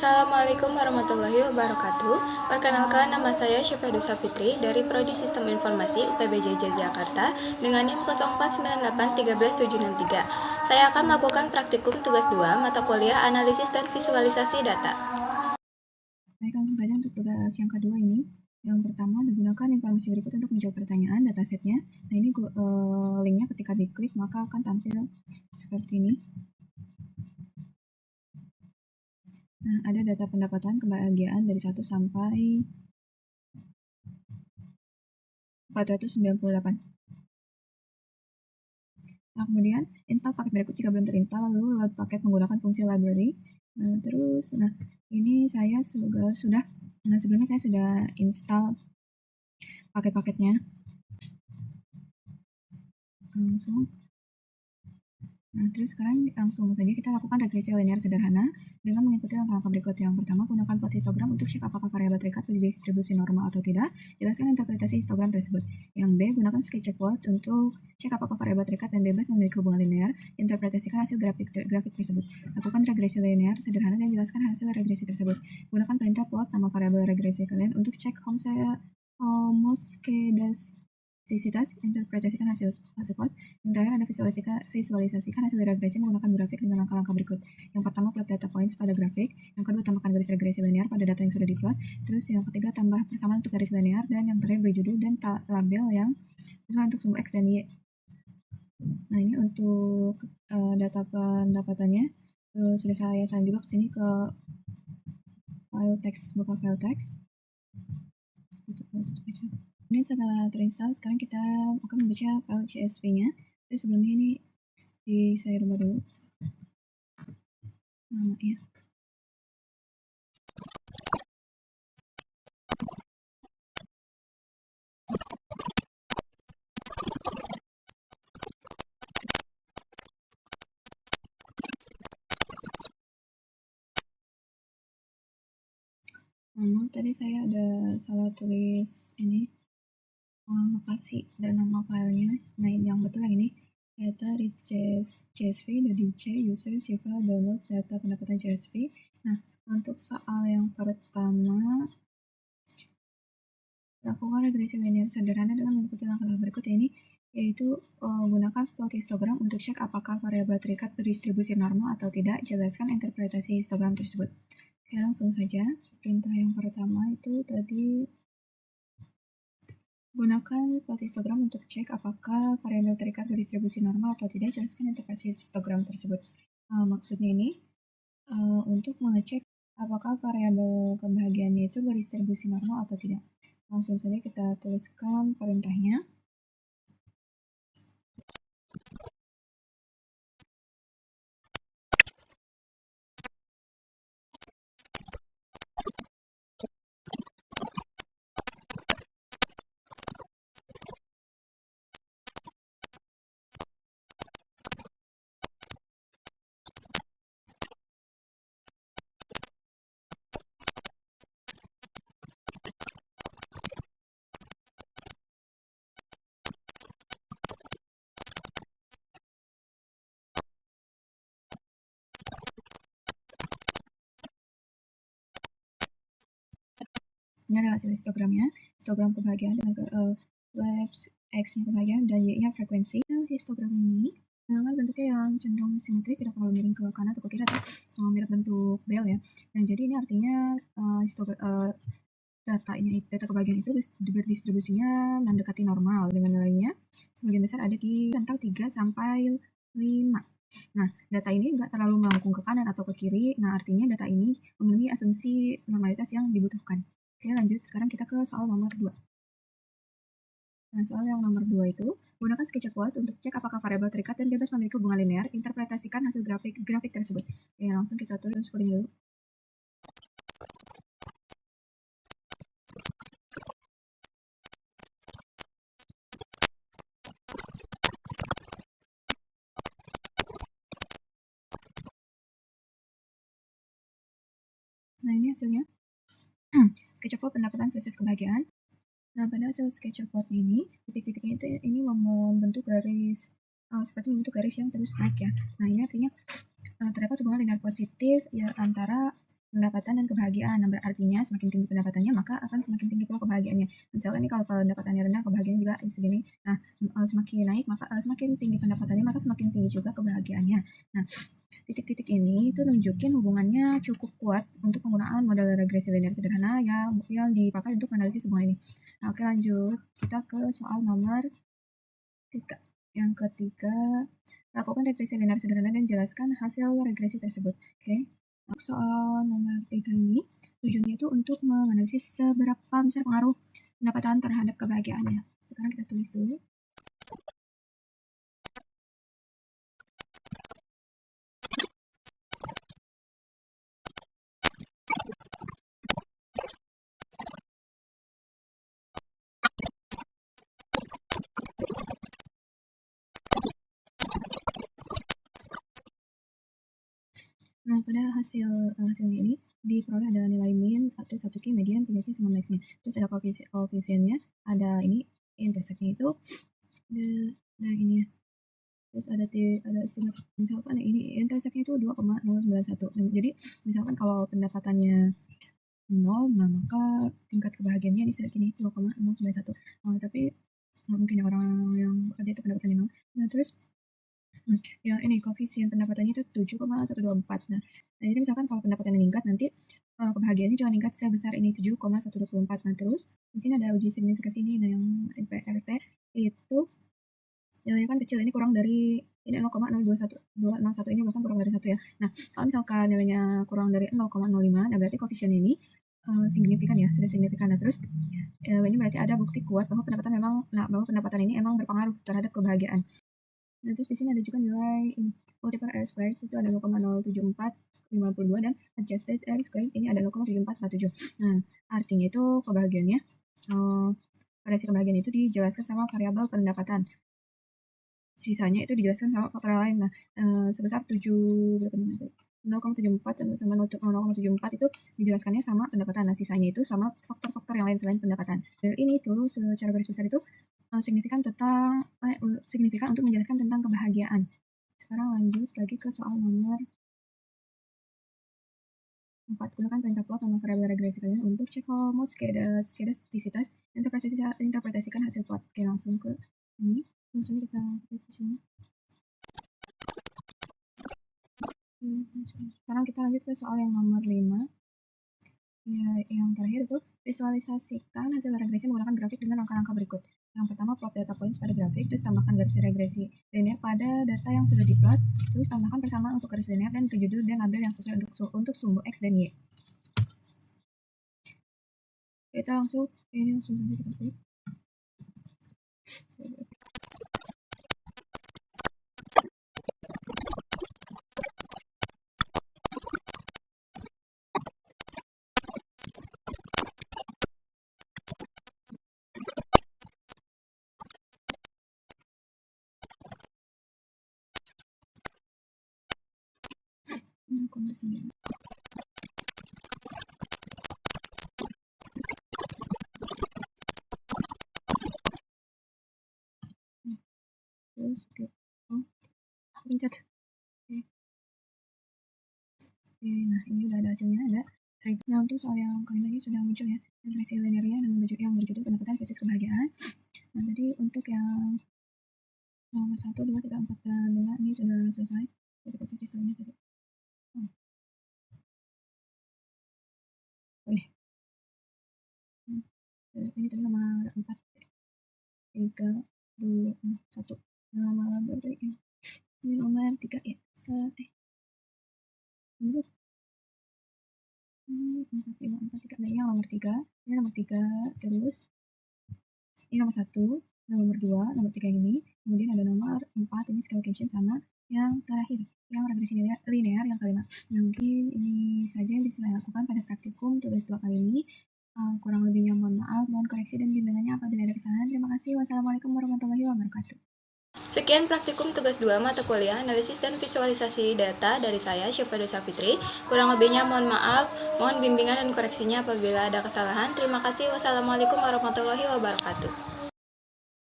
Assalamualaikum warahmatullahi wabarakatuh. Perkenalkan, nama saya Syifadusa Fitri dari Prodi Sistem Informasi UPBJJ Jakarta dengan NIM 0498136763. Saya akan melakukan praktikum tugas 2 mata kuliah analisis dan visualisasi data. Baik, langsung saja untuk tugas yang kedua ini. Yang pertama, digunakan informasi berikut untuk menjawab pertanyaan datasetnya. Nah, ini linknya ketika diklik maka akan tampil seperti ini. Nah, ada data pendapatan kebahagiaan dari 1 sampai 498. Nah, kemudian install paket berikut jika belum terinstall, lalu load paket menggunakan fungsi library. Nah, ini saya sebelumnya saya sudah install paket-paketnya. Nah, terus sekarang langsung saja kita lakukan regresi linear sederhana dengan mengikuti langkah-langkah berikut. Yang pertama, gunakan plot histogram untuk cek apakah variabel terikat berdistribusi normal atau tidak. Jelaskan interpretasi histogram tersebut. Yang B, gunakan sketch plot untuk cek apakah variabel terikat dan bebas memiliki hubungan linear. Interpretasikan hasil grafik tersebut. Lakukan regresi linear sederhana dan jelaskan hasil regresi tersebut. Gunakan perintah plot nama variabel regresi kalian untuk cek homoskedastisitas. Interpretasikan hasil plot. Yang terakhir ada visualisasikan hasil regresi menggunakan grafik dengan langkah-langkah berikut. Yang pertama, plot data points pada grafik. Yang kedua, tambahkan garis regresi linear pada data yang sudah diplot. Terus yang ketiga, tambah persamaan untuk garis linear. Dan yang terakhir, beri judul dan label yang sesuai untuk sumbu X dan Y. Nah, ini untuk data pendapatannya. Sudah saya salin juga ke sini ke file text, buka file text. Kemudian setelah terinstall, sekarang kita akan membaca file CSV-nya. Tapi sebelumnya ini saya rubah dulu namanya. Tadi saya ada salah tulis ini lokasi dan nama filenya. Nah, yang betul yang ini data read csv.dc user Shiva download data pendapatan CSV. Nah, untuk soal yang pertama, lakukan regresi linear sederhana dengan mengikuti langkah-langkah berikut ini, yaitu gunakan plot histogram untuk cek apakah variabel terikat berdistribusi normal atau tidak. Jelaskan interpretasi histogram tersebut. Oke, langsung saja. Perintah yang pertama itu tadi gunakan plot histogram untuk cek apakah variabel terikat berdistribusi normal atau tidak. Jelaskan interpretasi histogram tersebut. Maksudnya ini untuk mengecek apakah variabel kebahagiaannya itu berdistribusi normal atau tidak. Langsung saja kita tuliskan perintahnya. Ini adalah hasil histogramnya, histogram kebahagiaan dengan X-nya kebahagiaan dan Y-nya frekuensi. Histogram ini dengan bentuknya yang cenderung simetris, tidak terlalu miring ke kanan atau ke kiri atau mirip bentuk bel ya. Nah, jadi ini artinya data kebahagiaan itu berdistribusinya mendekati normal dengan nilainya sebagian besar ada di rentang 3 sampai 5. Nah, data ini nggak terlalu melengkung ke kanan atau ke kiri. Nah, artinya data ini memenuhi asumsi normalitas yang dibutuhkan. Oke, lanjut. Sekarang kita ke soal nomor 2. Nah, soal yang nomor 2 itu, gunakan sketch plot untuk cek apakah variabel terikat dan bebas memiliki hubungan linear. Interpretasikan hasil grafik tersebut. Oke, langsung kita tulis coding dulu. Nah, ini hasilnya. Sketch plot pendapatan versus kebahagiaan. Nah, pada hasil sketch plot ini, titik-titiknya itu ini membentuk garis seperti membentuk garis yang terus naik ya. Nah, ini artinya terdapat hubungan linear positif ya antara pendapatan dan kebahagiaan. Nah, berartinya semakin tinggi pendapatannya, maka akan semakin tinggi pula kebahagiaannya. Misalkan nih kalau pendapatannya rendah, kebahagiaannya juga segini. Nah, semakin naik, maka semakin tinggi pendapatannya, maka semakin tinggi juga kebahagiaannya. Nah, titik-titik ini itu nunjukin hubungannya cukup kuat untuk penggunaan model regresi linear sederhana yang dipakai untuk analisis hubungan ini. Nah, oke, lanjut. Kita ke soal nomor 3. Yang ketiga, lakukan regresi linear sederhana dan jelaskan hasil regresi tersebut. Oke. Soal nomor 3 ini, tujuannya itu untuk menganalisis seberapa besar pengaruh pendapatan terhadap kebahagiaannya. Sekarang kita tulis dulu. Nah, pada hasilnya ini diperoleh ada nilai min, terus 1Q, median, 3Q, sama max-nya. Terus ada koefisiennya, ada ini intersect-nya itu ada ini ya. Terus ada estimate, misalkan ini intersect-nya itu 2,091. Nah, jadi misalkan kalau pendapatannya 0, nah maka tingkat kebahagiaannya di segini 2,091. Tapi mungkin ya orang yang bekerja itu pendapatannya 0. Nah, terus ya ini koefisien pendapatannya itu 7,124. Nah, jadi misalkan kalau pendapatannya meningkat, nanti kebahagiaannya juga meningkat sebesar ini 7,124. Nah, terus di sini ada uji signifikasi ini. Nah, yang PRT itu nilainya kan kecil, ini kurang dari ini 0,021201, ini bahkan kurang dari 1 ya. Nah, kalau misalkan nilainya kurang dari 0,05, nah berarti koefisiennya ini signifikan ya, sudah signifikan. Nah, terus ini berarti ada bukti kuat bahwa pendapatan ini emang berpengaruh terhadap kebahagiaan. Nah, terus di sini ada juga nilai ini, multiple R squared itu ada 0,07452 dan adjusted R squared ini ada 0,7447. Nah, artinya itu kebahagiaannya, variasi kebahagiaan itu dijelaskan sama variabel pendapatan. Sisanya itu dijelaskan sama faktor lain. Nah, sebesar 0,74 sama 0,74 itu dijelaskannya sama pendapatan. Nah, sisanya itu sama faktor-faktor yang lain selain pendapatan. Dan ini tuh secara garis besar itu signifikan untuk menjelaskan tentang kebahagiaan. Sekarang lanjut lagi ke soal nomor 4. Gunakan perintah plot nama variabel regresi kalian untuk cek homoskedastisitas, interpretasikan hasil plot. Oke, langsung ke ini. Langsung kita klik di sini. Sekarang kita lanjut ke soal yang nomor 5. Ya, yang terakhir itu visualisasikan hasil regresi menggunakan grafik dengan langkah-langkah berikut. Yang pertama, plot data points pada grafik, terus tambahkan garis regresi linear pada data yang sudah diplot, terus tambahkan persamaan untuk garis linear dan beri judul dan label yang sesuai untuk sumbu X dan Y. Kita langsung saja kita klik. Terus pencet. Nah, ini udah ada hasilnya, ada. Nah, untuk soal yang kelima ini sudah muncul ya, regresi linearnya dengan yang berjudul pendapatan versus kebahagiaan. Nah, jadi untuk yang nomor 1, 2, 3, 4, dan 5 ini sudah selesai. Kita cek pistolnya tadi. Ini tadi nomor 4, 3, 2, 1. Nomor berapa tadi? Ini nomor 3 ya. Nomor 4, 5, 4, 3. Nah, ini yang nomor 3. Ini nomor 3, terus ini nomor 1, nomor 2, nomor 3 yang ini. Kemudian ada nomor 4, ini scale location, sama yang terakhir, yang regresi linear yang kelima. Nah, mungkin ini saja yang bisa saya lakukan pada praktikum tugas 2 kali ini. Kurang lebihnya mohon maaf, mohon koreksi dan bimbingannya apabila ada kesalahan. Terima kasih. Wassalamualaikum warahmatullahi wabarakatuh. Sekian praktikum tugas 2 mata kuliah analisis dan visualisasi data dari saya, Syafedo Safitri. Kurang lebihnya mohon maaf, mohon bimbingan dan koreksinya apabila ada kesalahan. Terima kasih. Wassalamualaikum warahmatullahi wabarakatuh.